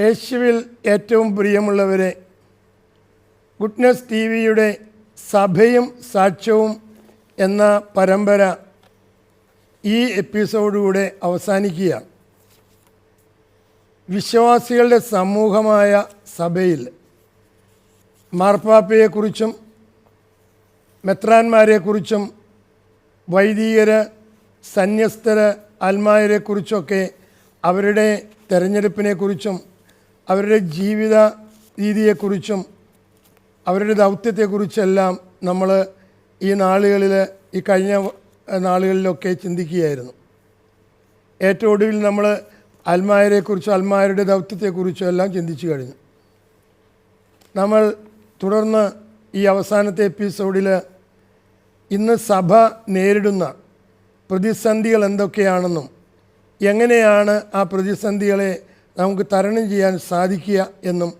യേശുവിൽ ഏറ്റവും പ്രിയമുള്ളവരെ, ഗുഡ്നെസ് ടി വിയുടെ സഭയും സാക്ഷ്യവും എന്ന പരമ്പര ഈ എപ്പിസോഡിലൂടെ അവസാനിക്കുകയാണ്. വിശ്വാസികളുടെ സമൂഹമായ സഭയിൽ മാർപ്പാപ്പയെക്കുറിച്ചും മെത്രാന്മാരെക്കുറിച്ചും വൈദികർ, സന്യസ്തർ, അൽമായരെക്കുറിച്ചൊക്കെ അവരുടെ തെരഞ്ഞെടുപ്പിനെക്കുറിച്ചും അവരുടെ ജീവിത രീതിയെക്കുറിച്ചും അവരുടെ ദൗത്യത്തെക്കുറിച്ചെല്ലാം നമ്മൾ ഈ കഴിഞ്ഞ നാളുകളിലൊക്കെ ചിന്തിക്കുകയായിരുന്നു. ഏറ്റവും ഒടുവിൽ നമ്മൾ അൽമായരെക്കുറിച്ചും അൽമായരുടെ ദൗത്യത്തെക്കുറിച്ചും എല്ലാം ചിന്തിച്ചു കഴിഞ്ഞു. നമ്മൾ തുടർന്ന് ഈ അവസാനത്തെ എപ്പിസോഡിൽ ഇന്ന് സഭ നേരിടുന്ന പ്രതിസന്ധികൾ എന്തൊക്കെയാണെന്നും എങ്ങനെയാണ് ആ പ്രതിസന്ധികളെ നമുക്ക് തരണം ചെയ്യാൻ സാധിക്കുക എന്നും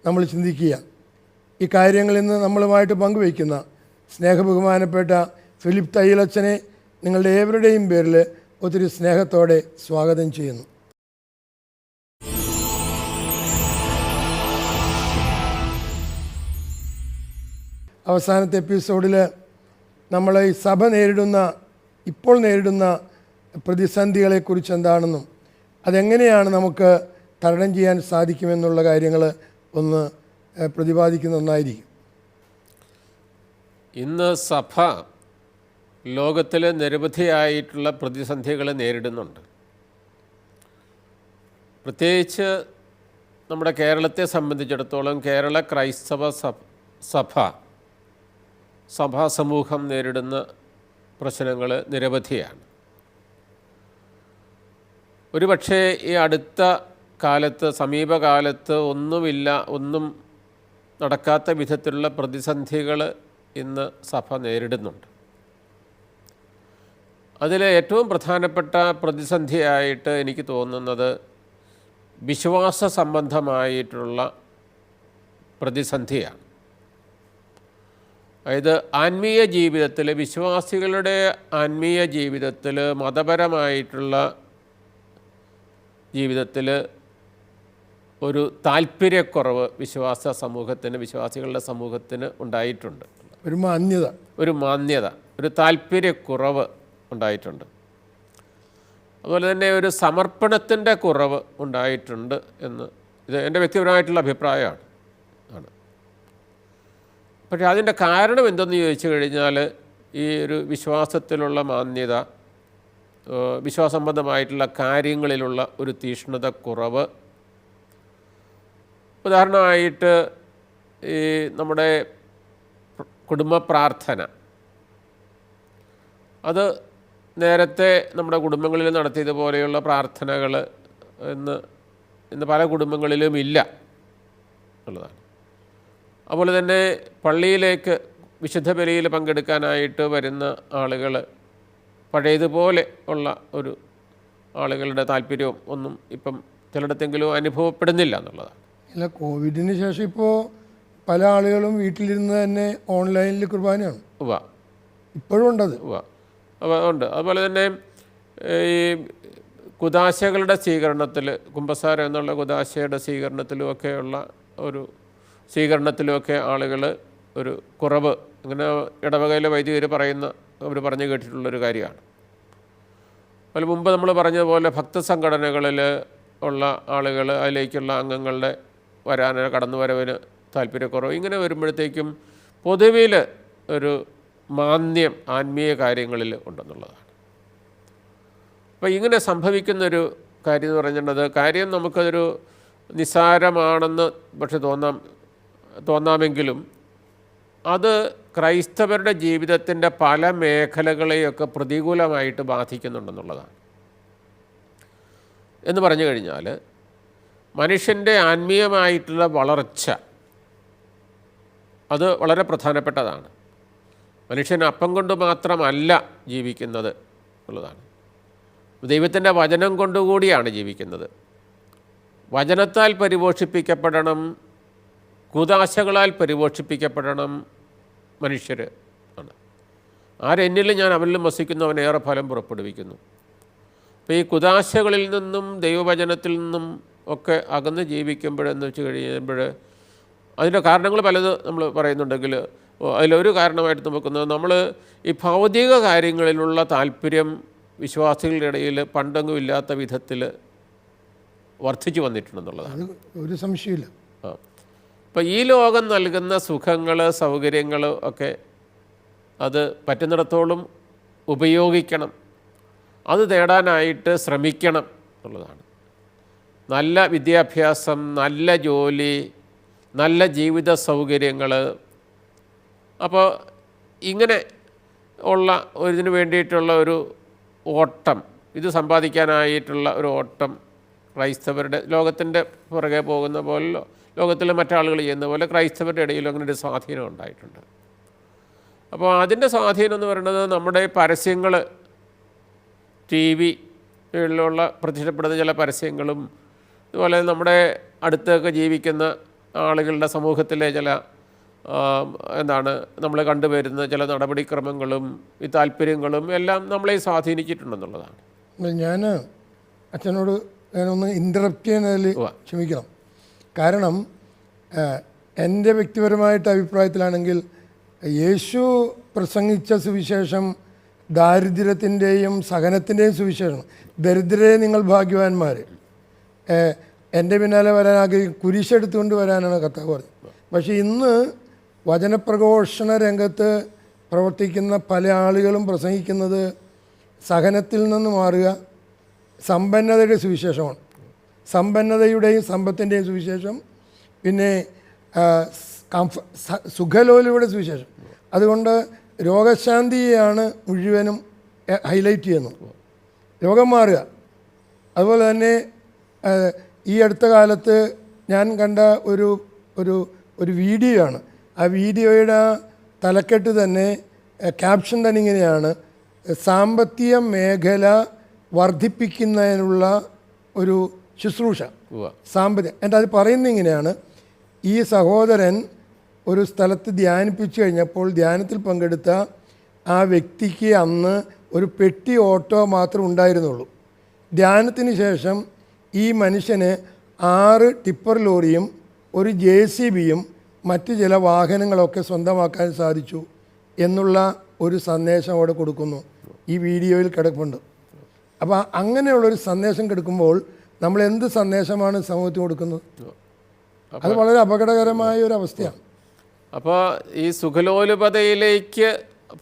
നമ്മൾ ചിന്തിക്കുക. ഈ കാര്യങ്ങൾ ഇന്ന് നമ്മളുമായിട്ട് പങ്കുവയ്ക്കുന്ന സ്നേഹബഹുമാനപ്പെട്ട ഫിലിപ്പ് തയ്യലച്ചനെ നിങ്ങളുടെ ഏവരുടെയും പേരിൽ ഒത്തിരി സ്നേഹത്തോടെ സ്വാഗതം ചെയ്യുന്നു. അവസാനത്തെ എപ്പിസോഡിൽ നമ്മൾ ഈ സഭ ഇപ്പോൾ നേരിടുന്ന പ്രതിസന്ധികളെക്കുറിച്ച് എന്താണെന്നും അതെങ്ങനെയാണ് നമുക്ക് തരണം ചെയ്യാൻ സാധിക്കുമെന്നുള്ള കാര്യങ്ങൾ ഒന്ന് പ്രതിപാദിക്കുന്ന ഒന്നായിരിക്കും. ഇന്ന് സഭ ലോകത്തിൽ നിരവധിയായിട്ടുള്ള പ്രതിസന്ധികൾ നേരിടുന്നുണ്ട്. പ്രത്യേകിച്ച് നമ്മുടെ കേരളത്തെ സംബന്ധിച്ചിടത്തോളം കേരള ക്രൈസ്തവ സഭാ സമൂഹം നേരിടുന്ന പ്രശ്നങ്ങൾ നിരവധിയാണ്. ഒരുപക്ഷെ ഈ അടുത്ത കാലത്ത്, സമീപകാലത്ത് ഒന്നും നടക്കാത്ത വിധത്തിലുള്ള പ്രതിസന്ധികൾ ഇന്ന് സഭ നേരിടുന്നുണ്ട്. അതിൽ ഏറ്റവും പ്രധാനപ്പെട്ട പ്രതിസന്ധിയായിട്ട് എനിക്ക് തോന്നുന്നത് വിശ്വാസ സംബന്ധമായിട്ടുള്ള പ്രതിസന്ധിയാണ്. അതായത് ആത്മീയ ജീവിതത്തിൽ, വിശ്വാസികളുടെ ആത്മീയ ജീവിതത്തിൽ, മതപരമായിട്ടുള്ള ജീവിതത്തിൽ ഒരു താല്പര്യക്കുറവ് വിശ്വാസികളുടെ സമൂഹത്തിന് ഉണ്ടായിട്ടുണ്ട്. ഒരു മാന്യത, ഒരു താല്പര്യക്കുറവ് ഉണ്ടായിട്ടുണ്ട്. അതുപോലെ തന്നെ ഒരു സമർപ്പണത്തിൻ്റെ കുറവ് ഉണ്ടായിട്ടുണ്ട് എന്ന് ഇത് എൻ്റെ വ്യക്തിപരമായിട്ടുള്ള അഭിപ്രായമാണ്. പക്ഷേ അതിൻ്റെ കാരണം എന്തെന്ന് ചോദിച്ചു കഴിഞ്ഞാൽ ഈ ഒരു വിശ്വാസത്തിലുള്ള മാന്യത, വിശ്വാസസംബന്ധമായിട്ടുള്ള കാര്യങ്ങളിലുള്ള ഒരു തീക്ഷ്ണത കുറവ്. ഉദാഹരണമായിട്ട് ഈ നമ്മുടെ കുടുംബ പ്രാർത്ഥന, അത് നേരത്തെ നമ്മുടെ കുടുംബങ്ങളിൽ നടത്തിയതുപോലെയുള്ള പ്രാർത്ഥനകൾ ഇന്ന് പല കുടുംബങ്ങളിലും ഇല്ല എന്നുള്ളതാണ്. അതുപോലെ തന്നെ പള്ളിയിലേക്ക് വിശുദ്ധ ബലിയിൽ പങ്കെടുക്കാനായിട്ട് വരുന്ന ആളുകൾ പഴയതുപോലെ ഉള്ള ഒരു ആളുകളുടെ താല്പര്യവും ഒന്നും ഇപ്പം ചിലയിടത്തെങ്കിലും അനുഭവപ്പെടുന്നില്ല എന്നുള്ളതാണ്. അല്ല, കോവിഡിന് ശേഷം ഇപ്പോൾ പല ആളുകളും വീട്ടിലിരുന്ന് തന്നെ ഓൺലൈനിൽ കുർബാനയാണ്. ഇപ്പോഴും ഉണ്ടത്. ഉണ്ട്. അതുപോലെ തന്നെ ഈ കുദാശകളുടെ സ്വീകരണത്തിൽ, കുമ്പസാരം എന്നുള്ള കുദാശയുടെ സ്വീകരണത്തിലുമൊക്കെയുള്ള സ്വീകരണത്തിലുമൊക്കെ ആളുകൾ ഒരു കുറവ് ഇങ്ങനെ ഇടവകയിലെ വൈദികർ പറഞ്ഞു കേട്ടിട്ടുള്ളൊരു കാര്യമാണ്. അതിൽ മുമ്പ് നമ്മൾ പറഞ്ഞതുപോലെ ഭക്തസംഘടനകളിൽ ഉള്ള ആളുകൾ, അതിലേക്കുള്ള അംഗങ്ങളുടെ കടന്നുവരവിന് താല്പര്യക്കുറവ്, ഇങ്ങനെ വരുമ്പോഴത്തേക്കും പൊതുവിൽ ഒരു മാന്ദ്യം ആത്മീയ കാര്യങ്ങളിൽ ഉണ്ടെന്നുള്ളതാണ്. അപ്പോൾ ഇങ്ങനെ സംഭവിക്കുന്നൊരു കാര്യം എന്ന് പറഞ്ഞിട്ടുള്ളത്, കാര്യം നമുക്കതൊരു നിസ്സാരമാണെന്ന് പക്ഷെ തോന്നാമെങ്കിലും അത് ക്രൈസ്തവരുടെ ജീവിതത്തിൻ്റെ പല മേഖലകളെയൊക്കെ പ്രതികൂലമായിട്ട് ബാധിക്കുന്നുണ്ടെന്നുള്ളതാണ്. എന്ന് പറഞ്ഞു കഴിഞ്ഞാൽ മനുഷ്യൻ്റെ ആത്മീയമായിട്ടുള്ള വളർച്ച അത് വളരെ പ്രധാനപ്പെട്ടതാണ്. മനുഷ്യൻ അപ്പം കൊണ്ട് മാത്രമല്ല ജീവിക്കുന്നത് എന്നുള്ളതാണ്. ദൈവത്തിൻ്റെ വചനം കൊണ്ടുകൂടിയാണ് ജീവിക്കുന്നത്. വചനത്താൽ പരിപോഷിപ്പിക്കപ്പെടണം, കുദാശകളാൽ പരിപോഷിപ്പിക്കപ്പെടണം മനുഷ്യർ ആണ്. ആരെന്നിലും ഞാൻ അവനിലും വസിക്കുന്നവൻ ഏറെ ഫലം പുറപ്പെടുവിക്കുന്നു. അപ്പോൾ ഈ കുദാശകളിൽ നിന്നും ദൈവവചനത്തിൽ നിന്നും ഒക്കെ അകന്ന് ജീവിക്കുമ്പോഴെന്ന് വെച്ച് കഴിയുമ്പോൾ അതിൻ്റെ കാരണങ്ങൾ പലത് നമ്മൾ പറയുന്നുണ്ടെങ്കിൽ അതിലൊരു കാരണമായിട്ട് നോക്കുന്നത് നമ്മൾ ഈ ഭൗതിക കാര്യങ്ങളിലുള്ള താല്പര്യം വിശ്വാസികളുടെ ഇടയിൽ പണ്ടെങ്ങും ഇല്ലാത്ത വിധത്തിൽ വർദ്ധിച്ചു വന്നിട്ടുണ്ടെന്നുള്ളതാണ്. ഒരു സംശയമില്ല. അപ്പോൾ ഈ ലോകം നൽകുന്ന സുഖങ്ങൾ സൗകര്യങ്ങൾ ഒക്കെ അത് പറ്റുന്നിടത്തോളം ഉപയോഗിക്കണം, അത് നേടാനായിട്ട് ശ്രമിക്കണം എന്നുള്ളതാണ്. നല്ല വിദ്യാഭ്യാസം, നല്ല ജോലി, നല്ല ജീവിത സൗകര്യങ്ങൾ, അപ്പോൾ ഇങ്ങനെ ഉള്ള ഇതിന് വേണ്ടിയിട്ടുള്ള ഒരു ഓട്ടം, ഇത് സമ്പാദിക്കാനായിട്ടുള്ള ഒരു ഓട്ടം ക്രൈസ്തവരുടെ ലോകത്തിൻ്റെ പുറകെ പോകുന്ന പോലെ ലോകത്തിലെ മറ്റാളുകൾ ചെയ്യുന്ന പോലെ ക്രൈസ്തവരുടെ ഇടയിലും അങ്ങനെ ഒരു സ്വാധീനം ഉണ്ടായിട്ടുണ്ട്. അപ്പോൾ അതിൻ്റെ സ്വാധീനം എന്ന് പറയുന്നത് നമ്മുടെ പരസ്യങ്ങൾ, ടി വിയിലുള്ള പ്രത്യക്ഷപ്പെടുന്ന ചില പരസ്യങ്ങളും അതുപോലെ നമ്മുടെ അടുത്തൊക്കെ ജീവിക്കുന്ന ആളുകളുടെ സമൂഹത്തിലെ ചില നമ്മൾ കണ്ടുവരുന്ന ചില നടപടിക്രമങ്ങളും ഈ താല്പര്യങ്ങളും എല്ലാം നമ്മളെ സ്വാധീനിച്ചിട്ടുണ്ടെന്നുള്ളതാണ്. ഞാൻ അച്ഛനോട് ഞാനൊന്ന് ഇൻ്ററപ്റ്റ് ചെയ്യുന്നതിൽ ക്ഷമിക്കണം. കാരണം എൻ്റെ വ്യക്തിപരമായിട്ട് അഭിപ്രായത്തിലാണെങ്കിൽ യേശു പ്രസംഗിച്ച സുവിശേഷം ദാരിദ്ര്യത്തിൻ്റെയും സഹനത്തിൻ്റെയും സുവിശേഷം. ദരിദ്രരെ നിങ്ങൾ ഭാഗ്യവാന്മാർ, എൻ്റെ പിന്നാലെ വരാൻ ആഗ്രഹിക്കും, കുരിശെടുത്തുകൊണ്ട് വരാനാണ് കർത്താവ് പറഞ്ഞത്. പക്ഷേ ഇന്ന് വചനപ്രഘോഷണ രംഗത്ത് പ്രവർത്തിക്കുന്ന പല ആളുകളും പ്രസംഗിക്കുന്നത് സഹനത്തിൽ നിന്ന് മാറുക, സമ്പന്നതയുടെ സുവിശേഷമാണ്. സമ്പന്നതയുടെയും സമ്പത്തിൻ്റെയും സുവിശേഷം, പിന്നെ സുഖലോലുവിടെ സുവിശേഷം. അതുകൊണ്ട് രോഗശാന്തിയെയാണ് മുഴുവനും ഹൈലൈറ്റ് ചെയ്യുന്നത്, രോഗം മാറുക. അതുപോലെ തന്നെ ഈ അടുത്ത കാലത്ത് ഞാൻ കണ്ട ഒരു വീഡിയോ ആണ്. ആ വീഡിയോയുടെ തലക്കെട്ട് തന്നെ ക്യാപ്ഷൻ തന്നെ ഇങ്ങനെയാണ്: സാമ്പത്തിക മേഖല വർദ്ധിപ്പിക്കുന്നതിനുള്ള ഒരു ശുശ്രൂഷ. എന്നിട്ട് അത് പറയുന്നത് ഇങ്ങനെയാണ്: ഈ സഹോദരൻ ഒരു സ്ഥലത്ത് ധ്യാനിപ്പിച്ചു കഴിഞ്ഞപ്പോൾ ധ്യാനത്തിൽ പങ്കെടുത്ത ആ വ്യക്തിക്ക് അന്ന് ഒരു പെട്ടി ഓട്ടോ മാത്രം ഉണ്ടായിരുന്നുള്ളൂ. ധ്യാനത്തിന് ശേഷം ഈ മനുഷ്യന് 6 ടിപ്പർ ലോറിയും ഒരു JCBയും മറ്റ് ചില വാഹനങ്ങളൊക്കെ സ്വന്തമാക്കാൻ സാധിച്ചു എന്നുള്ള ഒരു സന്ദേശം അവിടെ കൊടുക്കുന്നു. ഈ വീഡിയോയിൽ കിടപ്പുണ്ട്. അപ്പോൾ അങ്ങനെയുള്ളൊരു സന്ദേശം കൊടുക്കുമ്പോൾ നമ്മൾ എന്ത് സന്ദേശമാണ് സമൂഹത്തിന് കൊടുക്കുന്നത്? അത് വളരെ അപകടകരമായ ഒരു അവസ്ഥയാണ്. അപ്പോൾ ഈ സുഖലോലുപതയിലേക്ക്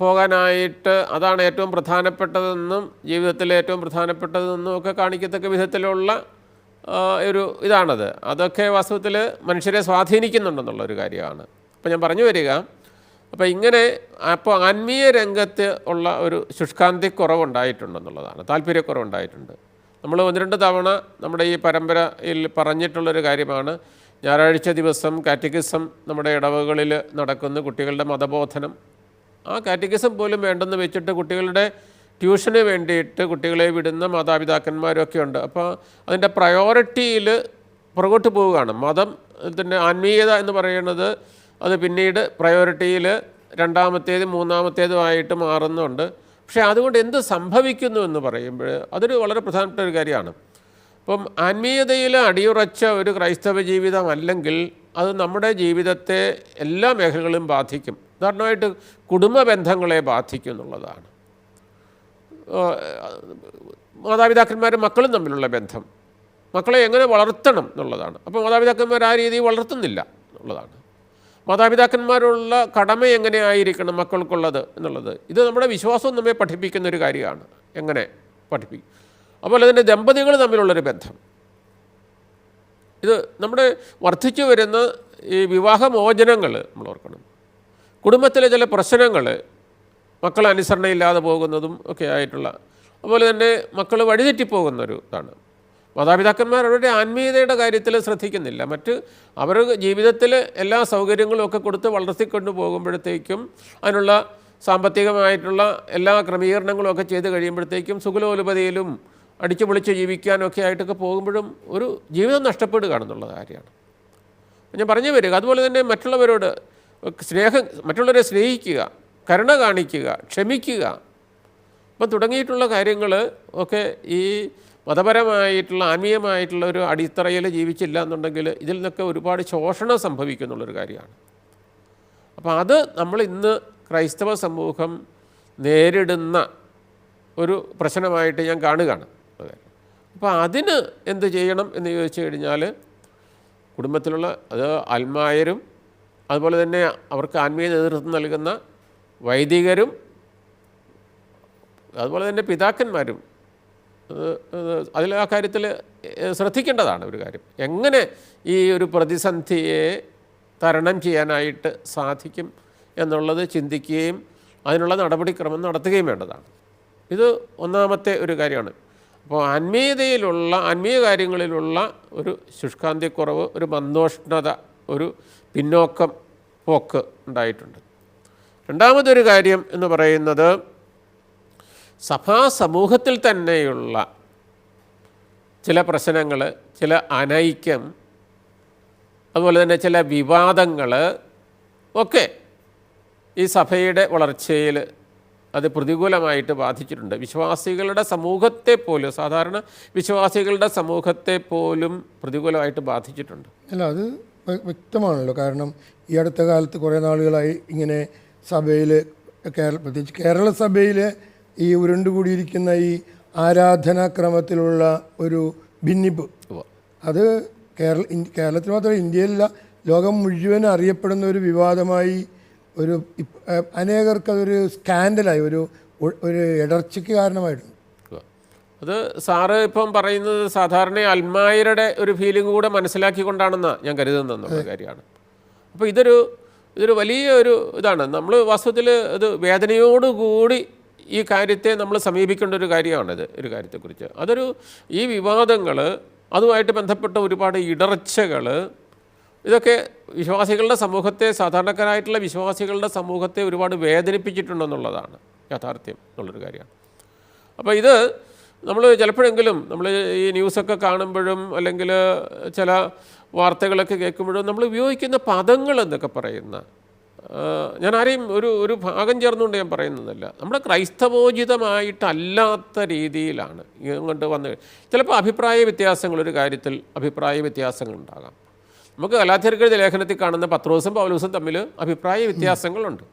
പോകാനായിട്ട് അതാണ് ഏറ്റവും പ്രധാനപ്പെട്ടതെന്നും ജീവിതത്തിലെ ഏറ്റവും പ്രധാനപ്പെട്ടതെന്നും ഒക്കെ കാണിക്കത്തക്ക വിധത്തിലുള്ള ഒരു ഇതാണത്. അതൊക്കെ വാസ്തവത്തിൽ മനുഷ്യരെ സ്വാധീനിക്കുന്നുണ്ടെന്നുള്ളൊരു കാര്യമാണ്. അപ്പോൾ ഞാൻ പറഞ്ഞു വരിക, അപ്പോൾ ആത്മീയ രംഗത്ത് ഉള്ള ഒരു ശുഷ്കാന്തി കുറവുണ്ടായിട്ടുണ്ടെന്നുള്ളതാണ്, താല്പര്യക്കുറവുണ്ടായിട്ടുണ്ട്. നമ്മൾ 1-2 തവണ നമ്മുടെ ഈ പരമ്പരയിൽ പറഞ്ഞിട്ടുള്ളൊരു കാര്യമാണ്. ഞായറാഴ്ച ദിവസം കാറ്റഗിസം നമ്മുടെ ഇടവകളിൽ നടക്കുന്ന കുട്ടികളുടെ മതബോധനം, ആ കാറ്റഗിസം പോലും വേണ്ടെന്ന് വെച്ചിട്ട് കുട്ടികളുടെ ട്യൂഷന് വേണ്ടിയിട്ട് കുട്ടികളെ വിടുന്ന മാതാപിതാക്കന്മാരൊക്കെ ഉണ്ട്. അപ്പോൾ അതിൻ്റെ പ്രയോറിറ്റിയിൽ പുറകോട്ട് പോവുകയാണ്. മതത്തിൻ്റെ ആത്മീയത എന്ന് പറയുന്നത് അത് പിന്നീട് പ്രയോറിറ്റിയിൽ 2-ാമത്തേതും 3-ാമത്തേതുമായിട്ട് മാറുന്നുണ്ട്. പക്ഷേ അതുകൊണ്ട് എന്ത് സംഭവിക്കുന്നു എന്ന് പറയുമ്പോൾ അതൊരു വളരെ പ്രധാനപ്പെട്ട ഒരു കാര്യമാണ്. അപ്പം ആത്മീയതയിൽ അടിയുറച്ച ഒരു ക്രൈസ്തവ ജീവിതം അല്ലെങ്കിൽ അത് നമ്മുടെ ജീവിതത്തെ എല്ലാ മേഖലകളും ബാധിക്കും. ഉദാഹരണമായിട്ട് കുടുംബ ബന്ധങ്ങളെ ബാധിക്കും എന്നുള്ളതാണ്. മാതാപിതാക്കന്മാരും മക്കളും തമ്മിലുള്ള ബന്ധം, മക്കളെ എങ്ങനെ വളർത്തണം എന്നുള്ളതാണ്. അപ്പോൾ മാതാപിതാക്കന്മാർ ആ രീതിയിൽ വളർത്തുന്നില്ല എന്നുള്ളതാണ്. മാതാപിതാക്കന്മാരുള്ള കടമ എങ്ങനെയായിരിക്കണം മക്കൾക്കുള്ളത് എന്നുള്ളത്, ഇത് നമ്മുടെ വിശ്വാസം നമ്മെ പഠിപ്പിക്കുന്നൊരു കാര്യമാണ്. എങ്ങനെ പഠിപ്പിക്കും? അതുപോലെ തന്നെ ദമ്പതികൾ തമ്മിലുള്ളൊരു ബന്ധം, ഇത് നമ്മുടെ വർദ്ധിച്ചു വരുന്ന ഈ വിവാഹമോചനങ്ങൾ നമ്മൾ ഓർക്കണം. കുടുംബത്തിലെ ചില പ്രശ്നങ്ങൾ, മക്കൾ അനുസരണയില്ലാതെ പോകുന്നതും ഒക്കെ ആയിട്ടുള്ള, അതുപോലെ തന്നെ മക്കൾ വഴിതെറ്റിപ്പോകുന്നൊരു ഇതാണ്. മാതാപിതാക്കന്മാർ അവരുടെ ആത്മീയതയുടെ കാര്യത്തിൽ ശ്രദ്ധിക്കുന്നില്ല. അവർ ജീവിതത്തിൽ എല്ലാ സൗകര്യങ്ങളും ഒക്കെ കൊടുത്ത് വളർത്തിക്കൊണ്ട് പോകുമ്പോഴത്തേക്കും അതിനുള്ള സാമ്പത്തികമായിട്ടുള്ള എല്ലാ ക്രമീകരണങ്ങളും ഒക്കെ ചെയ്ത് കഴിയുമ്പോഴത്തേക്കും സുഖലോലുപതയിലും അടിച്ചു പൊളിച്ച് ജീവിക്കാനൊക്കെ ആയിട്ടൊക്കെ പോകുമ്പോഴും ഒരു ജീവിതം നഷ്ടപ്പെടുകയാണെന്നുള്ള കാര്യമാണ് ഞാൻ പറഞ്ഞു വരിക. അതുപോലെ തന്നെ മറ്റുള്ളവരോട് മറ്റുള്ളവരെ സ്നേഹിക്കുക, കരുണ കാണിക്കുക, ക്ഷമിക്കുക, അപ്പം തുടങ്ങിയിട്ടുള്ള കാര്യങ്ങൾ ഒക്കെ ഈ മതപരമായിട്ടുള്ള ആത്മീയമായിട്ടുള്ള ഒരു അടിത്തറയിൽ ജീവിച്ചില്ല എന്നുണ്ടെങ്കിൽ ഇതിൽ നിന്നൊക്കെ ഒരുപാട് ശോഷണം സംഭവിക്കുന്നുള്ളൊരു കാര്യമാണ്. അപ്പോൾ അത് നമ്മൾ ഇന്ന് ക്രൈസ്തവ സമൂഹം നേരിടുന്ന ഒരു പ്രശ്നമായിട്ട് ഞാൻ കാണുകയാണ്. അപ്പോൾ അതിന് എന്ത് ചെയ്യണം എന്ന് ചോദിച്ചു കഴിഞ്ഞാൽ കുടുംബത്തിലുള്ള അത് ആത്മായരും അതുപോലെ തന്നെ അവർക്ക് ആത്മീയ നേതൃത്വം നൽകുന്ന വൈദികരും അതുപോലെ തന്നെ പിതാക്കന്മാരും അതിൽ ആ കാര്യത്തിൽ ശ്രദ്ധിക്കേണ്ടതാണ് ഒരു കാര്യം. എങ്ങനെ ഈ ഒരു പ്രതിസന്ധിയെ തരണം ചെയ്യാനായിട്ട് സാധിക്കും എന്നുള്ളത് ചിന്തിക്കുകയും അതിനുള്ള നടപടിക്രമം നടത്തുകയും വേണ്ടതാണ്. ഇത് ഒന്നാമത്തെ ഒരു കാര്യമാണ്. അപ്പോൾ ആത്മീയ കാര്യങ്ങളിലുള്ള ഒരു ശുഷ്കാന്തിക്കുറവ്, ഒരു മന്ദോഷ്ണത, ഒരു പിന്നോക്കം പോക്ക് ഉണ്ടായിട്ടുണ്ട്. രണ്ടാമതൊരു കാര്യം എന്ന് പറയുന്നത് സമൂഹത്തിൽ തന്നെയുള്ള ചില പ്രശ്നങ്ങൾ, ചില അനൈക്യം, അതുപോലെ തന്നെ ചില വിവാദങ്ങൾ ഒക്കെ ഈ സഭയുടെ വളർച്ചയിൽ അത് പ്രതികൂലമായിട്ട് ബാധിച്ചിട്ടുണ്ട്. വിശ്വാസികളുടെ സമൂഹത്തെ പോലും, സാധാരണ വിശ്വാസികളുടെ സമൂഹത്തെ പോലും പ്രതികൂലമായിട്ട് ബാധിച്ചിട്ടുണ്ട്. അല്ല, അത് വ്യക്തമാണല്ലോ. കാരണം ഈ അടുത്ത കാലത്ത് കുറേ നാളുകളായി ഇങ്ങനെ സഭയിൽ, പ്രത്യേകിച്ച് കേരള സഭയിൽ ഈ ഉരുണ്ടുകൂടിയിരിക്കുന്ന ഈ ആരാധനാക്രമത്തിലുള്ള ഒരു ഭിന്നിപ്പ്, അത് കേരളത്തിൽ മാത്രമല്ല ഇന്ത്യയിലല്ല, ലോകം മുഴുവൻ അറിയപ്പെടുന്ന ഒരു വിവാദമായി, ഒരു അനേകർക്ക് അതൊരു സ്കാൻഡലായി, ഒരു ഇടർച്ചയ്ക്ക് കാരണമായിട്ടുണ്ട്. അത് സാറ് ഇപ്പം പറയുന്നത് സാധാരണ അൽമായരുടെ ഒരു ഫീലിംഗ് കൂടെ മനസ്സിലാക്കിക്കൊണ്ടാണെന്ന് ഞാൻ കരുതുന്നതെന്നുള്ള കാര്യമാണ്. അപ്പോൾ ഇതൊരു വലിയ ഒരു ഇതാണ്. നമ്മൾ വാസ്തവത്തിൽ ഇത് വേദനയോടുകൂടി ഈ കാര്യത്തെ നമ്മൾ സമീപിക്കേണ്ട ഒരു കാര്യമാണിത്. ഒരു കാര്യത്തെക്കുറിച്ച് ഈ വിവാദങ്ങൾ, അതുമായിട്ട് ബന്ധപ്പെട്ട ഒരുപാട് ഇടർച്ചകൾ, ഇതൊക്കെ വിശ്വാസികളുടെ സമൂഹത്തെ, സാധാരണക്കാരായിട്ടുള്ള വിശ്വാസികളുടെ സമൂഹത്തെ ഒരുപാട് വേദനിപ്പിച്ചിട്ടുണ്ടെന്നുള്ളതാണ് യാഥാർത്ഥ്യം എന്നുള്ളൊരു കാര്യമാണ്. അപ്പോൾ ഇത് നമ്മൾ ചിലപ്പോഴെങ്കിലും നമ്മൾ ഈ ന്യൂസൊക്കെ കാണുമ്പോഴും അല്ലെങ്കിൽ ചില വാർത്തകളൊക്കെ കേൾക്കുമ്പോഴും നമ്മൾ ഉപയോഗിക്കുന്ന പദങ്ങൾ എന്നൊക്കെ പറയുന്ന, ഞാൻ ആരെയും ഒരു ഭാഗം ചേർന്നുകൊണ്ട് ഞാൻ പറയുന്നതല്ല, നമ്മുടെ ക്രൈസ്തവോചിതമായിട്ടല്ലാത്ത രീതിയിലാണ് ഇങ്ങോട്ട് വന്ന് ചിലപ്പോൾ അഭിപ്രായ വ്യത്യാസങ്ങൾ, ഒരു കാര്യത്തിൽ അഭിപ്രായ വ്യത്യാസങ്ങളുണ്ടാകാം. നമുക്ക് ഗലാത്യർക്കെഴുതിയ ലേഖനത്തിൽ കാണുന്ന പത്രോസും പൗലോസും തമ്മിൽ അഭിപ്രായ വ്യത്യാസങ്ങളുണ്ട്.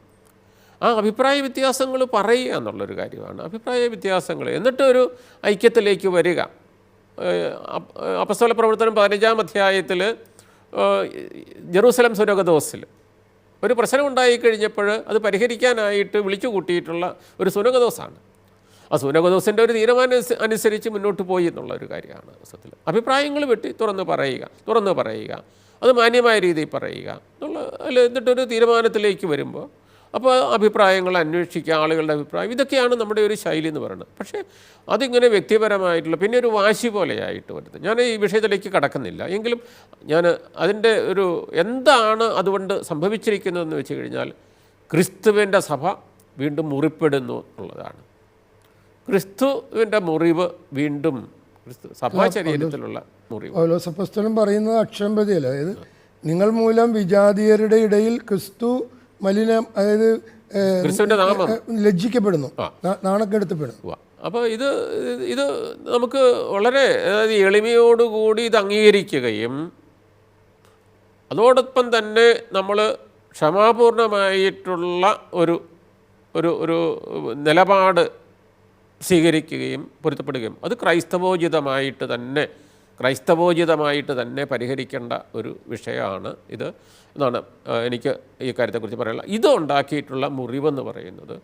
ആ അഭിപ്രായ വ്യത്യാസങ്ങൾ പറയുക എന്നുള്ളൊരു കാര്യമാണ്. അഭിപ്രായ വ്യത്യാസങ്ങൾ എന്നിട്ട് ഒരു ഐക്യത്തിലേക്ക് വരിക. അപ്പസ്തോല പ്രവർത്തനം 15-ാം അധ്യായത്തിൽ ജെറൂസലം സുനഗദോസിൽ ഒരു പ്രശ്നം ഉണ്ടായിക്കഴിഞ്ഞപ്പോൾ അത് പരിഹരിക്കാനായിട്ട് വിളിച്ചു കൂട്ടിയിട്ടുള്ള ഒരു സുനഗദോസാണ്. ആ സുനഗദോസിൻ്റെ ഒരു തീരുമാനം അനുസരിച്ച് മുന്നോട്ട് പോയി എന്നുള്ള ഒരു കാര്യമാണ്. സത്യത്തിൽ അഭിപ്രായങ്ങൾ വെട്ടി തുറന്ന് പറയുക, അത് മാന്യമായ രീതിയിൽ പറയുക എന്നിട്ടൊരു തീരുമാനത്തിലേക്ക് വരുമ്പോൾ അപ്പോൾ അഭിപ്രായങ്ങൾ അന്വേഷിക്കുക, ആളുകളുടെ അഭിപ്രായം, ഇതൊക്കെയാണ് നമ്മുടെ ഒരു ശൈലി എന്ന് പറയുന്നത്. പക്ഷേ അതിങ്ങനെ വ്യക്തിപരമായിട്ടുള്ള പിന്നെ ഒരു വാശി പോലെയായിട്ട് വരുന്നത്. ഞാൻ ഈ വിഷയത്തിലേക്ക് കടക്കുന്നില്ല, എങ്കിലും ഞാൻ അതിൻ്റെ എന്താണ് അതുകൊണ്ട് സംഭവിച്ചിരിക്കുന്നതെന്ന് വെച്ച് കഴിഞ്ഞാൽ ക്രിസ്തുവിൻ്റെ സഭ വീണ്ടും മുറിപ്പെടുന്നു എന്നുള്ളതാണ്. ക്രിസ്തുവിൻ്റെ മുറിവ് വീണ്ടും സഭാ ശരീരത്തിലുള്ള മുറിവ്. പൗലോസ് അപ്പോസ്തലൻ പറയുന്നത് അക്ഷരം പ്രതിയല്ല, അതായത് നിങ്ങൾ മൂലം വിജാതീയരുടെ ഇടയിൽ ക്രിസ്തു മലിനം, അതായത് ക്രിസ്തുവിൻ്റെ നാമം ലജ്ജിക്കപ്പെടുന്നു, നാണക്കെടുത്തപ്പെടുന്നു. അപ്പോൾ ഇത് നമുക്ക് വളരെ, അതായത് എളിമയോടുകൂടി ഇത് അംഗീകരിക്കുകയും അതോടൊപ്പം തന്നെ നമ്മൾ ക്ഷമാപൂർണമായിട്ടുള്ള ഒരു നിലപാട് സ്വീകരിക്കുകയും പൊരുത്തപ്പെടുകയും അത് ക്രൈസ്തവോചിതമായിട്ട് തന്നെ പരിഹരിക്കേണ്ട ഒരു വിഷയമാണ് ഇത് എന്നാണ് എനിക്ക് ഈ കാര്യത്തെക്കുറിച്ച് പറയാനുള്ളത്. ഇത് ഉണ്ടാക്കിയിട്ടുള്ള മുറിവെന്ന് പറയുന്നത്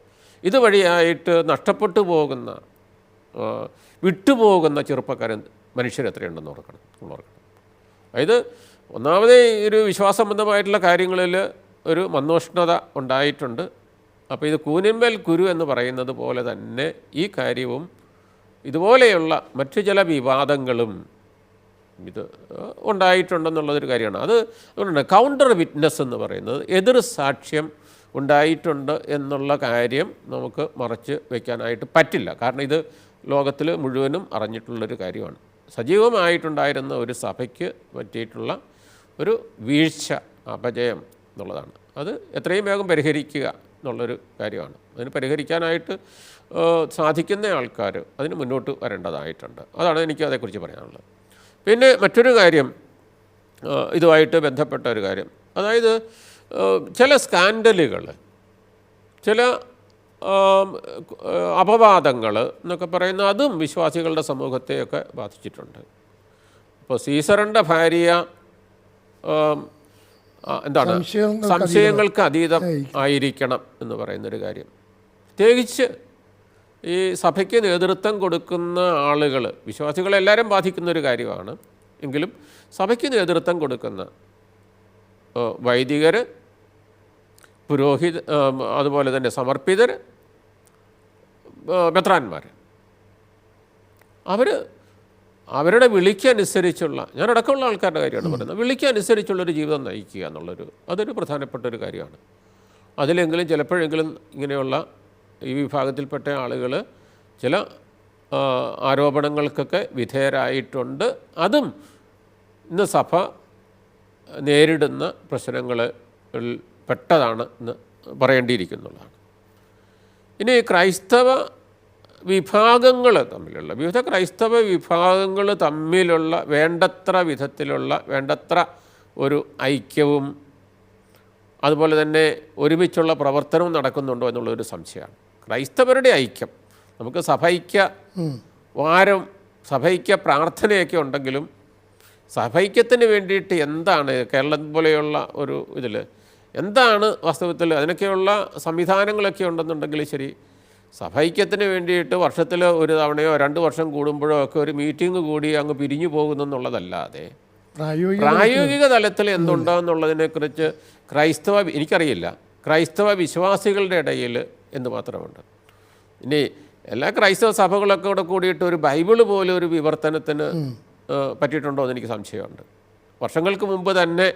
ഇതുവഴിയായിട്ട് നഷ്ടപ്പെട്ടു പോകുന്ന, വിട്ടുപോകുന്ന ചെറുപ്പക്കാരൻ മനുഷ്യരെത്രയുണ്ടെന്ന് ഓർക്കണം. അതായത് ഒന്നാമതേ ഒരു വിശ്വാസസംബന്ധമായിട്ടുള്ള കാര്യങ്ങളിൽ ഒരു മന്ദോഷ്ണത ഉണ്ടായിട്ടുണ്ട്. അപ്പോൾ ഇത് കൂനിന്മേൽ കുരു എന്ന് പറയുന്നത് പോലെ തന്നെ ഈ കാര്യവും ഇതുപോലെയുള്ള മറ്റു ചില വിവാദങ്ങളും ഇത് ഉണ്ടായിട്ടുണ്ടെന്നുള്ളതൊരു കാര്യമാണ്. അതുകൊണ്ടാണ് കൗണ്ടർ വിറ്റ്നസ് എന്ന് പറയുന്നത്, എതിർ സാക്ഷ്യം ഉണ്ടായിട്ടുണ്ട് എന്നുള്ള കാര്യം നമുക്ക് മറച്ച് വയ്ക്കാനായിട്ട് പറ്റില്ല. കാരണം ഇത് ലോകത്തിൽ മുഴുവനും അറിഞ്ഞിട്ടുള്ളൊരു കാര്യമാണ്. സജീവമായിട്ടുണ്ടായിരുന്ന ഒരു സഭയ്ക്ക് പറ്റിയിട്ടുള്ള ഒരു വീഴ്ച, അപജയം എന്നുള്ളതാണ്. അത് എത്രയും വേഗം പരിഹരിക്കുക എന്നുള്ളൊരു കാര്യമാണ്. അതിന് പരിഹരിക്കാനായിട്ട് സാധിക്കുന്ന ആൾക്കാർ അതിന് മുന്നോട്ട് വരേണ്ടതായിട്ടുണ്ട്. അതാണ് എനിക്ക് അതേക്കുറിച്ച് പറയാനുള്ളത്. പിന്നെ മറ്റൊരു കാര്യം, ഇതുമായിട്ട് ബന്ധപ്പെട്ട ഒരു കാര്യം, അതായത് ചില സ്കാൻഡലുകൾ, ചില അപവാദങ്ങൾ എന്നൊക്കെ പറയുന്ന അതും വിശ്വാസികളുടെ സമൂഹത്തെയൊക്കെ ബാധിച്ചിട്ടുണ്ട്. ഇപ്പോൾ സീസറിൻ്റെ ഭാര്യ എന്താണ് സംശയങ്ങൾക്ക് അതീതം ആയിരിക്കണം എന്ന് പറയുന്നൊരു കാര്യം, പ്രത്യേകിച്ച് ഈ സഭയ്ക്ക് നേതൃത്വം കൊടുക്കുന്ന ആളുകൾ, വിശ്വാസികളെല്ലാവരും ബാധിക്കുന്നൊരു കാര്യമാണ് എങ്കിലും സഭയ്ക്ക് നേതൃത്വം കൊടുക്കുന്ന വൈദികർ, പുരോഹിത, അതുപോലെ തന്നെ സമർപ്പിതർ, മെത്രാന്മാർ, അവരുടെ വിളിക്കനുസരിച്ചുള്ള, ഞാനടക്കമുള്ള ആൾക്കാരുടെ കാര്യമാണ് പറയുന്നത്, വിളിക്കനുസരിച്ചുള്ളൊരു ജീവിതം നയിക്കുക എന്നുള്ളൊരു അതൊരു പ്രധാനപ്പെട്ട ഒരു കാര്യമാണ്. അതിലെങ്കിലും ചിലപ്പോഴെങ്കിലും ഇങ്ങനെയുള്ള ഈ വിഭാഗത്തിൽപ്പെട്ട ആളുകൾ ചില ആരോപണങ്ങൾക്കൊക്കെ വിധേയരായിട്ടുണ്ട്. അതും ഇന്ന് സഭ നേരിടുന്ന പ്രശ്നങ്ങളിൽ പെട്ടതാണ് എന്ന് പറയേണ്ടിയിരിക്കുന്നുള്ളതാണ്. ഇനി ക്രൈസ്തവ വിഭാഗങ്ങൾ തമ്മിലുള്ള, വിവിധ ക്രൈസ്തവ വിഭാഗങ്ങൾ തമ്മിലുള്ള വേണ്ടത്ര ഒരു ഐക്യവും അതുപോലെ തന്നെ ഒരുമിച്ചുള്ള പ്രവർത്തനവും നടക്കുന്നുണ്ടോ എന്നുള്ളൊരു സംശയമാണ്. ക്രൈസ്തവരുടെ ഐക്യം, നമുക്ക് സഭൈക്യ വാരം, സഭൈക്യ പ്രാർത്ഥനയൊക്കെ ഉണ്ടെങ്കിലും സഭൈക്യത്തിന് വേണ്ടിയിട്ട് എന്താണ് കേരളം പോലെയുള്ള ഒരു ഇതിൽ എന്താണ് വാസ്തവത്തിൽ അതിനൊക്കെയുള്ള സംവിധാനങ്ങളൊക്കെ ഉണ്ടെന്നുണ്ടെങ്കിൽ ശരി, സഭൈക്യത്തിന് വേണ്ടിയിട്ട് വർഷത്തിൽ ഒരു തവണയോ 2 വർഷം കൂടുമ്പോഴോ ഒക്കെ ഒരു മീറ്റിംഗ് കൂടി അങ്ങ് പിരിഞ്ഞു പോകുന്നെന്നുള്ളതല്ലാതെ പ്രായോഗിക തലത്തിൽ എന്തുണ്ടോയെന്നുള്ളതിനെക്കുറിച്ച് എനിക്കറിയില്ല, ക്രൈസ്തവ വിശ്വാസികളുടെ ഇടയിൽ എന്ത് മാത്രമുണ്ട്. ഇനി എല്ലാ ക്രൈസ്തവ സഭകളൊക്കെ കൂടെ കൂടിയിട്ട് ഒരു ബൈബിള് പോലെ ഒരു വിവർത്തനത്തിന് പറ്റിയിട്ടുണ്ടോ എന്ന് എനിക്ക് സംശയമുണ്ട്. വർഷങ്ങൾക്ക് മുമ്പ് തന്നെ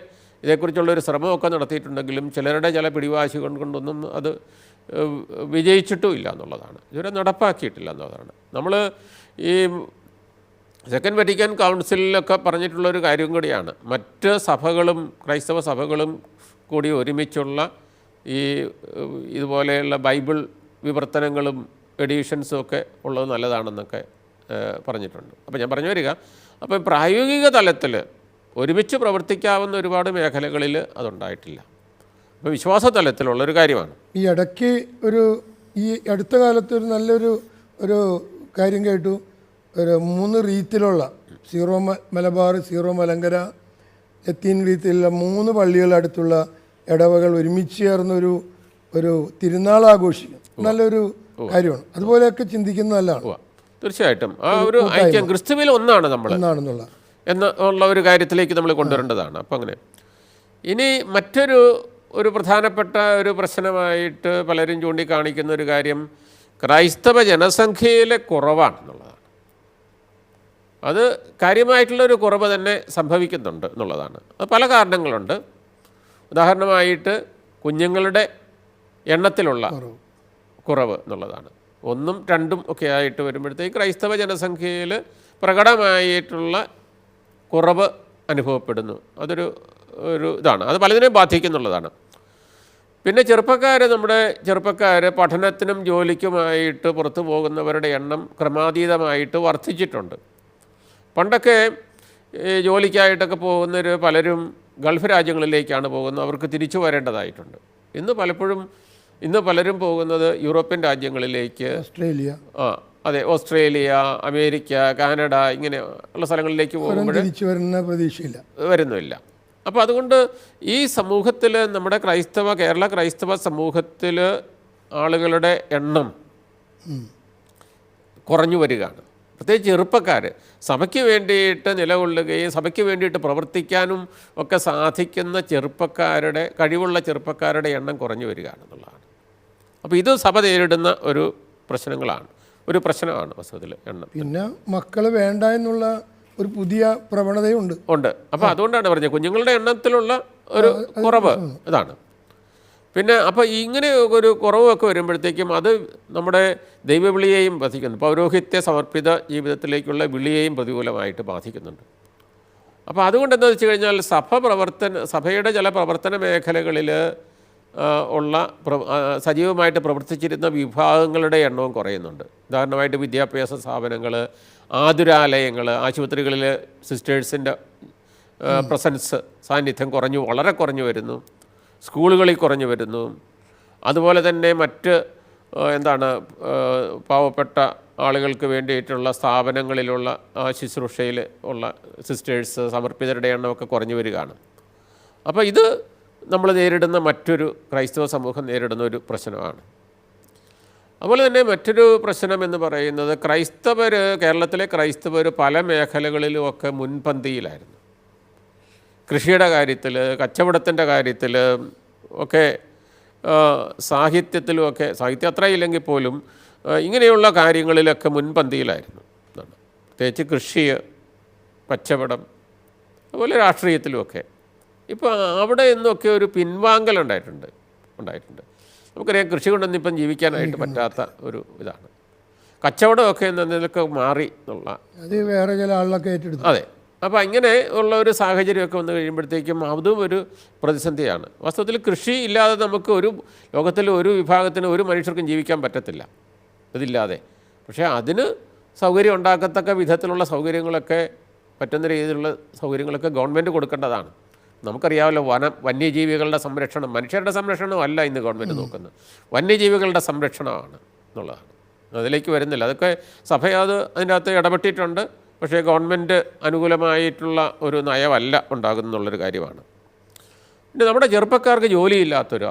ഇതേക്കുറിച്ചുള്ളൊരു ശ്രമമൊക്കെ നടത്തിയിട്ടുണ്ടെങ്കിലും ചിലരുടെ ചില പിടിവാശി കൊണ്ടൊന്നും അത് വിജയിച്ചിട്ടും ഇല്ല എന്നുള്ളതാണ്, ഇതുവരെ നടപ്പാക്കിയിട്ടില്ല എന്നുള്ളതാണ്. നമ്മൾ ഈ സെക്കൻഡ് വത്തിക്കാൻ കൗൺസിലിലൊക്കെ പറഞ്ഞിട്ടുള്ളൊരു കാര്യം കൂടിയാണ്, മറ്റ് സഭകളും ക്രൈസ്തവ സഭകളും കൂടി ഒരുമിച്ചുള്ള ഈ ഇതുപോലെയുള്ള ബൈബിൾ വിവർത്തനങ്ങളും എഡിഷൻസും ഒക്കെ ഉള്ളത് നല്ലതാണെന്നൊക്കെ പറഞ്ഞിട്ടുണ്ട്. അപ്പോൾ ഞാൻ പറഞ്ഞു വരിക, അപ്പോൾ പ്രായോഗിക തലത്തിൽ ഒരുമിച്ച് പ്രവർത്തിക്കാവുന്ന ഒരുപാട് മേഖലകളിൽ അതുണ്ടായിട്ടില്ല. അപ്പോൾ വിശ്വാസ തലത്തിലുള്ളൊരു കാര്യമാണ്. ഈ ഇടയ്ക്ക് ഈ അടുത്ത കാലത്ത് ഒരു നല്ലൊരു കാര്യം കേട്ടു. ഒരു 3 റീത്തിലുള്ള സീറോ മലബാർ, സീറോ മലങ്കര, ലത്തീൻ റീത്തിലുള്ള 3 പള്ളികളടുത്തുള്ള ഇടവകൾ ഒരുമിച്ച് ചേർന്നൊരു തിരുനാൾ ആഘോഷിക്കും. നല്ലൊരു കാര്യമാണ്. അതുപോലെയൊക്കെ ചിന്തിക്കുന്നത് നല്ലതാണ്. തീർച്ചയായിട്ടും ആ ഒരു ഐക്യം ക്രിസ്തുവിൽ ഒന്നാണ് നമ്മൾ എന്നുള്ള ഒരു കാര്യത്തിലേക്ക് നമ്മൾ കൊണ്ടുവരേണ്ടതാണ്. അപ്പം അങ്ങനെ ഇനി മറ്റൊരു പ്രധാനപ്പെട്ട ഒരു പ്രശ്നമായിട്ട് പലരും ചൂണ്ടിക്കാണിക്കുന്ന ഒരു കാര്യം ക്രൈസ്തവ ജനസംഖ്യയിലെ കുറവാണെന്നുള്ളതാണ്. അത് കാര്യമായിട്ടുള്ളൊരു കുറവ് തന്നെ സംഭവിക്കുന്നുണ്ട് എന്നുള്ളതാണ്. അത് പല കാരണങ്ങളുണ്ട്. ഉദാഹരണമായിട്ട് കുഞ്ഞുങ്ങളുടെ എണ്ണത്തിലുള്ള കുറവ് എന്നുള്ളതാണ്. 1ഉം 2ഉം ഒക്കെ ആയിട്ട് വരുമ്പോഴത്തേക്ക് ക്രൈസ്തവ ജനസംഖ്യയിൽ പ്രകടമായിട്ടുള്ള കുറവ് അനുഭവപ്പെടുന്നു. അതൊരു ഇതാണ്, അത് പലതിനെയും ബാധിക്കുന്നുള്ളതാണ്. പിന്നെ നമ്മുടെ ചെറുപ്പക്കാർ പഠനത്തിനും ജോലിക്കുമായിട്ട് പുറത്തു പോകുന്നവരുടെ എണ്ണം ക്രമാതീതമായിട്ട് വർദ്ധിച്ചിട്ടുണ്ട്. പണ്ടൊക്കെ ജോലിക്കായിട്ടൊക്കെ പോകുന്നവർ പലരും ഗൾഫ് രാജ്യങ്ങളിലേക്കാണ് പോകുന്നത്, അവർക്ക് തിരിച്ചു വരേണ്ടതായിട്ടുണ്ട്. ഇന്ന് പലരും പോകുന്നത് യൂറോപ്യൻ രാജ്യങ്ങളിലേക്ക്, ഓസ്ട്രേലിയ, അമേരിക്ക, കാനഡ ഇങ്ങനെ ഉള്ള സ്ഥലങ്ങളിലേക്ക് പോകുമ്പോൾ വരുന്നില്ല. അപ്പോൾ അതുകൊണ്ട് ഈ സമൂഹത്തിൽ നമ്മുടെ കേരള ക്രൈസ്തവ സമൂഹത്തിൽ ആളുകളുടെ എണ്ണം കുറഞ്ഞു വരികയാണ്. പ്രത്യേകിച്ച് ചെറുപ്പക്കാർ സഭയ്ക്ക് വേണ്ടിയിട്ട് നിലകൊള്ളുകയും സഭയ്ക്ക് വേണ്ടിയിട്ട് പ്രവർത്തിക്കാനും ഒക്കെ സാധിക്കുന്ന കഴിവുള്ള ചെറുപ്പക്കാരുടെ എണ്ണം കുറഞ്ഞു വരികയാണെന്നുള്ളതാണ്. അപ്പോൾ ഇത് സഭ നേരിടുന്ന ഒരു പ്രശ്നമാണ് വസ്തുതയിൽ എണ്ണം. പിന്നെ മക്കൾ വേണ്ട എന്നുള്ള ഒരു പുതിയ പ്രവണതയുണ്ട്. അപ്പോൾ അതുകൊണ്ടാണ് പറഞ്ഞത് കുഞ്ഞുങ്ങളുടെ എണ്ണത്തിലുള്ള ഒരു കുറവ് ഇതാണ്. പിന്നെ അപ്പോൾ ഇങ്ങനെ ഒരു കുറവൊക്കെ വരുമ്പോഴത്തേക്കും അത് നമ്മുടെ ദൈവവിളിയെയും ബാധിക്കുന്നു, പൗരോഹിത്യ സമർപ്പിത ജീവിതത്തിലേക്കുള്ള വിളിയെയും പ്രതികൂലമായിട്ട് ബാധിക്കുന്നുണ്ട്. അപ്പോൾ അതുകൊണ്ട് എന്താണെന്ന് വെച്ച് കഴിഞ്ഞാൽ സഭയുടെ ചില പ്രവർത്തന മേഖലകളിൽ ഉള്ള സജീവമായിട്ട് പ്രവർത്തിച്ചിരുന്ന വിഭാഗങ്ങളുടെ എണ്ണവും കുറയുന്നുണ്ട്. ഉദാഹരണമായിട്ട് വിദ്യാഭ്യാസ സ്ഥാപനങ്ങൾ, ആതുരാലയങ്ങൾ, ആശുപത്രികളിൽ സിസ്റ്റേഴ്സിൻ്റെ പ്രസൻസ്, സാന്നിധ്യം വളരെ കുറഞ്ഞു വരുന്നു. സ്കൂളുകളിൽ കുറഞ്ഞു വരുന്നു. അതുപോലെ തന്നെ മറ്റ് പാവപ്പെട്ട ആളുകൾക്ക് വേണ്ടിയിട്ടുള്ള സ്ഥാപനങ്ങളിലുള്ള ശുശ്രൂഷയിൽ ഉള്ള സിസ്റ്റേഴ്സ്, സമർപ്പിതരുടെ എണ്ണമൊക്കെ കുറഞ്ഞു വരികയാണ്. അപ്പോൾ ഇത് നമ്മൾ നേരിടുന്ന മറ്റൊരു ക്രൈസ്തവ സമൂഹം നേരിടുന്ന ഒരു പ്രശ്നമാണ്. അതുപോലെ തന്നെ മറ്റൊരു പ്രശ്നം എന്ന് പറയുന്നത് കേരളത്തിലെ ക്രൈസ്തവർ പല മേഖലകളിലുമൊക്കെ മുൻപന്തിയിലായിരുന്നു. കൃഷിയുടെ കാര്യത്തിൽ, കച്ചവടത്തിൻ്റെ കാര്യത്തിൽ ഒക്കെ, സാഹിത്യത്തിലുമൊക്കെ, സാഹിത്യം അത്രയില്ലെങ്കിൽ പോലും ഇങ്ങനെയുള്ള കാര്യങ്ങളിലൊക്കെ മുൻപന്തിയിലായിരുന്നു. പ്രത്യേകിച്ച് കൃഷി, കച്ചവടം, അതുപോലെ രാഷ്ട്രീയത്തിലുമൊക്കെ. ഇപ്പോൾ അവിടെ നിന്നൊക്കെ ഒരു പിൻവാങ്ങലുണ്ടായിട്ടുണ്ട്. നമുക്കറിയാം, കൃഷി കൊണ്ടൊന്നും ഇപ്പം ജീവിക്കാനായിട്ട് പറ്റാത്ത ഒരു ഇതാണ്. കച്ചവടമൊക്കെ എന്നതിലൊക്കെ മാറി എന്നുള്ള അത് വേറെ ചില ആളിലൊക്കെ ഏറ്റെടുത്തു. അതെ. അപ്പോൾ ഇങ്ങനെ ഉള്ള ഒരു സാഹചര്യമൊക്കെ വന്നു കഴിയുമ്പോഴത്തേക്കും അതും ഒരു പ്രതിസന്ധിയാണ്. വാസ്തവത്തിൽ കൃഷി ഇല്ലാതെ നമുക്ക് ലോകത്തിൽ ഒരു വിഭാഗത്തിന്, ഒരു മനുഷ്യർക്കും ജീവിക്കാൻ പറ്റത്തില്ല ഇതില്ലാതെ. പക്ഷേ അതിന് സൗകര്യം ഉണ്ടാക്കത്തക്ക വിധത്തിലുള്ള സൗകര്യങ്ങളൊക്കെ, പറ്റുന്ന രീതിയിലുള്ള സൗകര്യങ്ങളൊക്കെ ഗവൺമെൻറ് കൊടുക്കേണ്ടതാണ്. നമുക്കറിയാമല്ലോ, വന്യജീവികളുടെ സംരക്ഷണം, മനുഷ്യരുടെ സംരക്ഷണമല്ല ഇന്ന് ഗവൺമെൻറ് നോക്കുന്നത്, വന്യജീവികളുടെ സംരക്ഷണമാണ് എന്നുള്ളതാണ്. അതിലേക്ക് വരുന്നില്ല. അതൊക്കെ സഭ അതിൻ്റെ അകത്ത് ഇടപെട്ടിട്ടുണ്ട്. പക്ഷേ ഗവൺമെൻറ് അനുകൂലമായിട്ടുള്ള ഒരു നയമല്ല ഉണ്ടാകുന്നുള്ളൊരു കാര്യമാണ്. പിന്നെ നമ്മുടെ ചെറുപ്പക്കാർക്ക് ജോലിയില്ലാത്തൊരു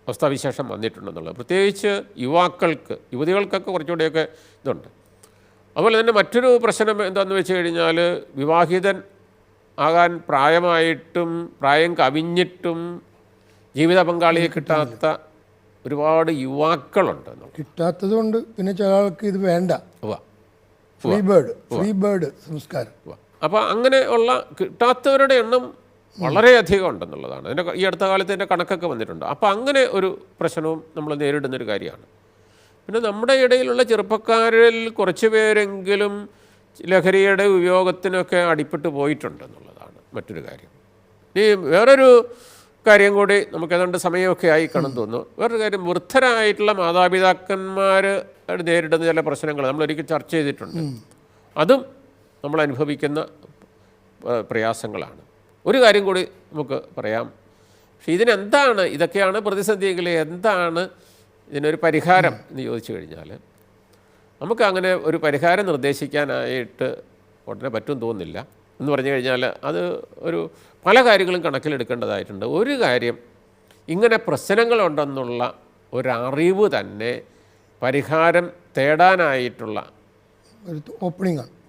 അവസ്ഥാവിശേഷം വന്നിട്ടുണ്ടെന്നുള്ളത്, പ്രത്യേകിച്ച് യുവതികൾക്കൊക്കെ കുറച്ചുകൂടെയൊക്കെ ഇതുണ്ട്. അതുപോലെ തന്നെ മറ്റൊരു പ്രശ്നം എന്താണെന്ന് വെച്ച് കഴിഞ്ഞാൽ, വിവാഹിതൻ ആകാൻ പ്രായമായിട്ടും പ്രായം കവിഞ്ഞിട്ടും ജീവിത പങ്കാളിയെ കിട്ടാത്ത ഒരുപാട് യുവാക്കളുണ്ട്. കിട്ടാത്തത് കൊണ്ട് പിന്നെ ചില ആൾക്ക് ഇത് വേണ്ട, ഫ്രീ ബേർഡ് സംസ്കാരം. അപ്പോൾ അങ്ങനെ ഉള്ള കിട്ടാത്തവരുടെ എണ്ണം വളരെയധികം ഉണ്ടെന്നുള്ളതാണ്. ഈ അടുത്ത കാലത്ത് ഇതിൻ്റെ കണക്കൊക്കെ വന്നിട്ടുണ്ട്. അപ്പോൾ അങ്ങനെ ഒരു പ്രശ്നവും നമ്മൾ നേരിടുന്നൊരു കാര്യമാണ്. പിന്നെ നമ്മുടെ ഇടയിലുള്ള ചെറുപ്പക്കാരിൽ കുറച്ച് പേരെങ്കിലും ലഹരിയുടെ ഉപയോഗത്തിനൊക്കെ അടിപ്പെട്ട് പോയിട്ടുണ്ടെന്നുള്ളതാണ് മറ്റൊരു കാര്യം. ഇനി വേറൊരു കാര്യം കൂടി, നമുക്ക് ഏതാണ്ട് സമയമൊക്കെ ആയി കാണും തോന്നുന്നു. വേറൊരു കാര്യം, വൃദ്ധരായിട്ടുള്ള മാതാപിതാക്കന്മാർ നേരിടുന്ന ചില പ്രശ്നങ്ങൾ നമ്മളൊരിക്കൽ ചർച്ച ചെയ്തിട്ടുണ്ട്. അതും നമ്മൾ അനുഭവിക്കുന്ന പ്രയാസങ്ങളാണ്. ഒരു കാര്യം കൂടി നമുക്ക് പറയാം. പക്ഷേ ഇതൊക്കെയാണ് പ്രതിസന്ധിയെങ്കിൽ എന്താണ് ഇതിനൊരു പരിഹാരം എന്ന് ചോദിച്ചു കഴിഞ്ഞാൽ, നമുക്ക് അങ്ങനെ ഒരു പരിഹാരം നിർദ്ദേശിക്കാനായിട്ട് ഉടനെ പറ്റും തോന്നുന്നില്ല. എന്ന് പറഞ്ഞു കഴിഞ്ഞാൽ അത് പല കാര്യങ്ങളും കണക്കിലെടുക്കേണ്ടതായിട്ടുണ്ട്. ഒരു കാര്യം, ഇങ്ങനെ പ്രശ്നങ്ങളുണ്ടെന്നുള്ള ഒരറിവ് തന്നെ പരിഹാരം തേടാനായിട്ടുള്ള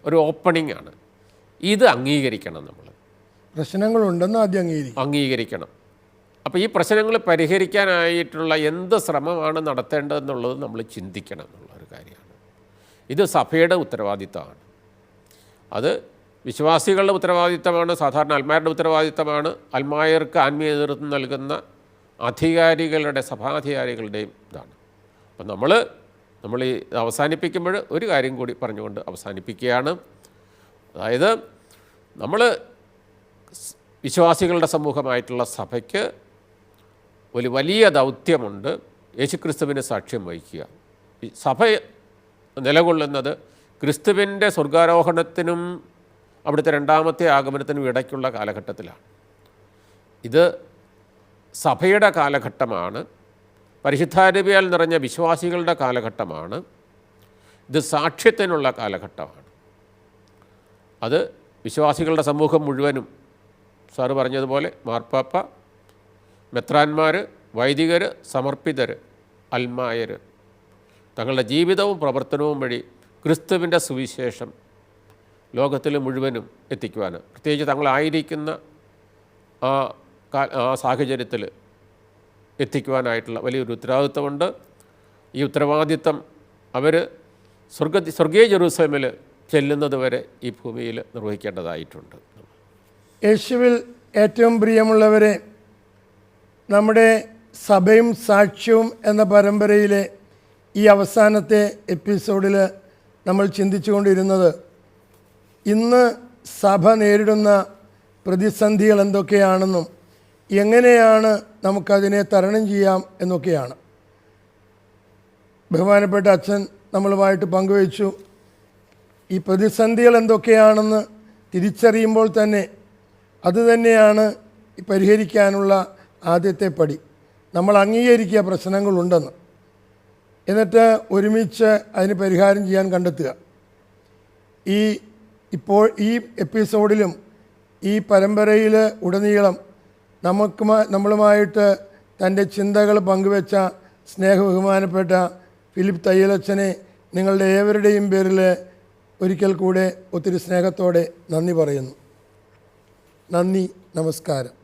ഒരു ഓപ്പണിംഗ് ആണ്. ഇത് അംഗീകരിക്കണം. നമ്മൾ പ്രശ്നങ്ങളുണ്ടെന്ന് ആദ്യം അംഗീകരിക്കണം. അപ്പോൾ ഈ പ്രശ്നങ്ങൾ പരിഹരിക്കാനായിട്ടുള്ള എന്ത് ശ്രമമാണ് നടത്തേണ്ടതെന്നുള്ളത് നമ്മൾ ചിന്തിക്കണം എന്നുള്ളൊരു കാര്യമാണ്. ഇത് സഭയുടെ ഉത്തരവാദിത്തമാണ്. അത് വിശ്വാസികളുടെ ഉത്തരവാദിത്തമാണ്, സാധാരണ അൽമായരുടെ ഉത്തരവാദിത്തമാണ്. അൽമായർക്ക് ആത്മീയ നേതൃത്വം നൽകുന്ന സഭാധികാരികളുടെയും ഇതാണ്. അപ്പം നമ്മൾ ഈ അവസാനിപ്പിക്കുമ്പോൾ ഒരു കാര്യം കൂടി പറഞ്ഞുകൊണ്ട് അവസാനിപ്പിക്കുകയാണ്. അതായത്, നമ്മൾ വിശ്വാസികളുടെ സമൂഹമായിട്ടുള്ള സഭയ്ക്ക് ഒരു വലിയ ദൗത്യമുണ്ട്. യേശുക്രിസ്തുവിന് സാക്ഷ്യം വഹിക്കുക. സഭ നിലകൊള്ളുന്നത് ക്രിസ്തുവിൻ്റെ സ്വർഗാരോഹണത്തിനും അവിടുത്തെ രണ്ടാമത്തെ ആഗമനത്തിനും ഇടയ്ക്കുള്ള കാലഘട്ടത്തിലാണ്. ഇത് സഭയുടെ കാലഘട്ടമാണ്. പരിശുദ്ധാരൂപിയാൽ നിറഞ്ഞ വിശ്വാസികളുടെ കാലഘട്ടമാണ്. ഇത് സാക്ഷ്യത്തിനുള്ള കാലഘട്ടമാണ്. അത് വിശ്വാസികളുടെ സമൂഹം മുഴുവനും, സാറ് പറഞ്ഞതുപോലെ മാർപ്പാപ്പ, മെത്രാന്മാർ, വൈദികർ, സമർപ്പിതർ, അൽമായർ തങ്ങളുടെ ജീവിതവും പ്രവർത്തനവും വഴി ക്രിസ്തുവിൻ്റെ സുവിശേഷം ലോകത്തിൽ മുഴുവനും എത്തിക്കുവാൻ, പ്രത്യേകിച്ച് തങ്ങളായിരിക്കുന്ന ആ സാഹചര്യത്തിൽ എത്തിക്കുവാനായിട്ടുള്ള വലിയൊരു ഉത്തരവാദിത്വമുണ്ട്. ഈ ഉത്തരവാദിത്വം അവർ സ്വർഗീയ ജെറൂസലേമിൽ ചെല്ലുന്നത് വരെ ഈ ഭൂമിയിൽ നിർവഹിക്കേണ്ടതായിട്ടുണ്ട്. യേശുവിൽ ഏറ്റവും പ്രിയമുള്ളവരെ, നമ്മുടെ സഭയും സാക്ഷ്യവും എന്ന പരമ്പരയിലെ ഈ അവസാനത്തെ എപ്പിസോഡിൽ നമ്മൾ ചിന്തിച്ചുകൊണ്ടിരുന്നത് ഇന്ന് സഭ നേരിടുന്ന പ്രതിസന്ധികൾ എന്തൊക്കെയാണെന്നും എങ്ങനെയാണ് നമുക്കതിനെ തരണം ചെയ്യാം എന്നൊക്കെയാണ്. ബഹുമാനപ്പെട്ട അച്ഛൻ നമ്മളുമായിട്ട് പങ്കുവച്ചു. ഈ പ്രതിസന്ധികൾ എന്തൊക്കെയാണെന്ന് തിരിച്ചറിയുമ്പോൾ തന്നെ അതുതന്നെയാണ് പരിഹരിക്കാനുള്ള ആദ്യത്തെ പടി. നമ്മൾ അംഗീകരിക്കുക പ്രശ്നങ്ങളുണ്ടെന്ന്, എന്നിട്ട് ഒരുമിച്ച് അതിന് പരിഹാരം ചെയ്യാൻ കണ്ടെത്തുക. ഇപ്പോൾ ഈ എപ്പിസോഡിലും ഈ പരമ്പരയിൽ ഉടനീളം നമ്മളുമായിട്ട് തൻ്റെ ചിന്തകൾ പങ്കുവെച്ച സ്നേഹബഹുമാനപ്പെട്ട ഫിലിപ്പ് തയ്യലച്ചനെ നിങ്ങളുടെ ഏവരുടെയും പേരിൽ ഒരിക്കൽ കൂടെ ഒത്തിരി സ്നേഹത്തോടെ നന്ദി പറയുന്നു. നന്ദി, നമസ്കാരം.